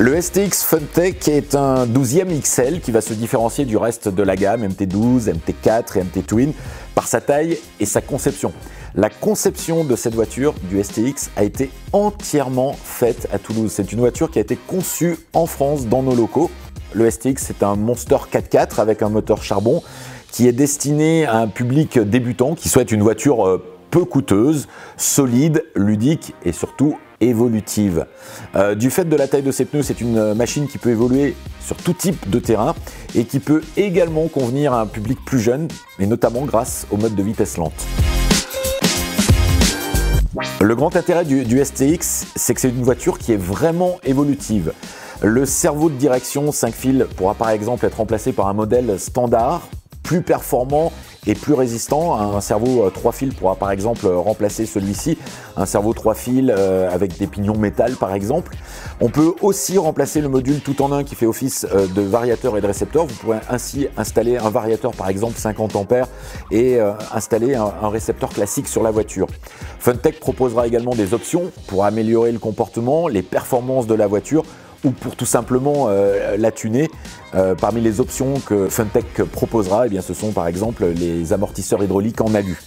Le STX Funtech est un 12e XL qui va se différencier du reste de la gamme MT12, MT4 et MT Twin par sa taille et sa conception. La conception de cette voiture, du STX, a été entièrement faite à Toulouse. C'est une voiture qui a été conçue en France, dans nos locaux. Le STX, c'est un Monster 4x4 avec un moteur charbon qui est destiné à un public débutant qui souhaite une voiture peu coûteuse, solide, ludique et surtout évolutive. Du fait de la taille de ses pneus, c'est une machine qui peut évoluer sur tout type de terrain et qui peut également convenir à un public plus jeune, et notamment grâce au mode de vitesse lente. Le grand intérêt du STX, c'est que c'est une voiture qui est vraiment évolutive. Le cerveau de direction 5 fils pourra par exemple être remplacé par un modèle standard, plus performant et plus résistant. Un cerveau 3 fils pourra par exemple remplacer celui-ci, un cerveau 3 fils avec des pignons métal par exemple. On peut aussi remplacer le module tout en un qui fait office de variateur et de récepteur. Vous pourrez ainsi installer un variateur par exemple 50 ampères et installer un récepteur classique sur la voiture. Funtech proposera également des options pour améliorer le comportement, les performances de la voiture ou pour tout simplement la tuner. Parmi les options que Funtech proposera, eh bien, ce sont par exemple les amortisseurs hydrauliques en alu.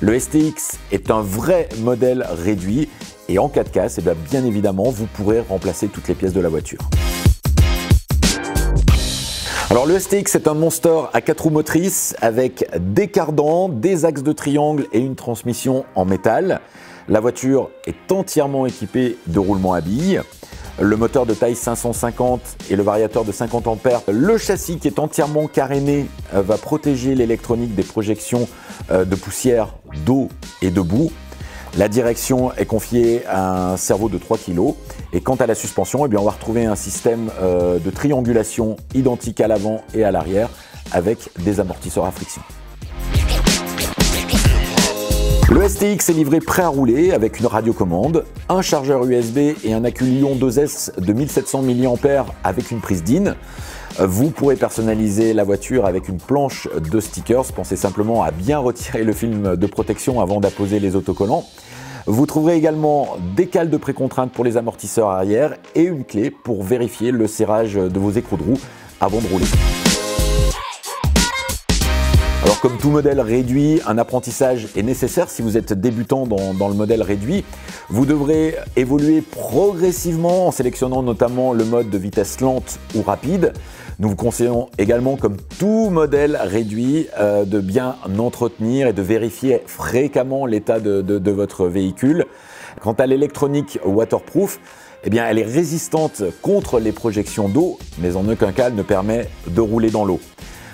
Le STX est un vrai modèle réduit et en cas de casse, eh bien évidemment, vous pourrez remplacer toutes les pièces de la voiture. Alors le STX est un Monster à 4 roues motrices avec des cardans, des axes de triangle et une transmission en métal. La voiture est entièrement équipée de roulements à billes. Le moteur de taille 550 et le variateur de 50 ampères. Le châssis qui est entièrement caréné va protéger l'électronique des projections de poussière, d'eau et de boue. La direction est confiée à un cerveau de 3 kg. Et quant à la suspension, eh bien, on va retrouver un système de triangulation identique à l'avant et à l'arrière avec des amortisseurs à friction. Le STX est livré prêt à rouler avec une radiocommande, un chargeur USB et un accu Li-ion 2S de 1700 mAh avec une prise DIN. Vous pourrez personnaliser la voiture avec une planche de stickers. Pensez simplement à bien retirer le film de protection avant d'apposer les autocollants. Vous trouverez également des cales de précontrainte pour les amortisseurs arrière et une clé pour vérifier le serrage de vos écrous de roue avant de rouler. Alors comme tout modèle réduit, un apprentissage est nécessaire si vous êtes débutant dans le modèle réduit. Vous devrez évoluer progressivement en sélectionnant notamment le mode de vitesse lente ou rapide. Nous vous conseillons également, comme tout modèle réduit, de bien entretenir et de vérifier fréquemment l'état de votre véhicule. Quant à l'électronique waterproof, eh bien, elle est résistante contre les projections d'eau, mais en aucun cas elle ne permet de rouler dans l'eau.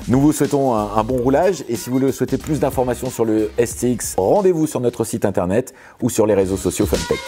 Nous vous souhaitons un bon roulage et si vous souhaitez plus d'informations sur le STX, rendez-vous sur notre site internet ou sur les réseaux sociaux Funtech.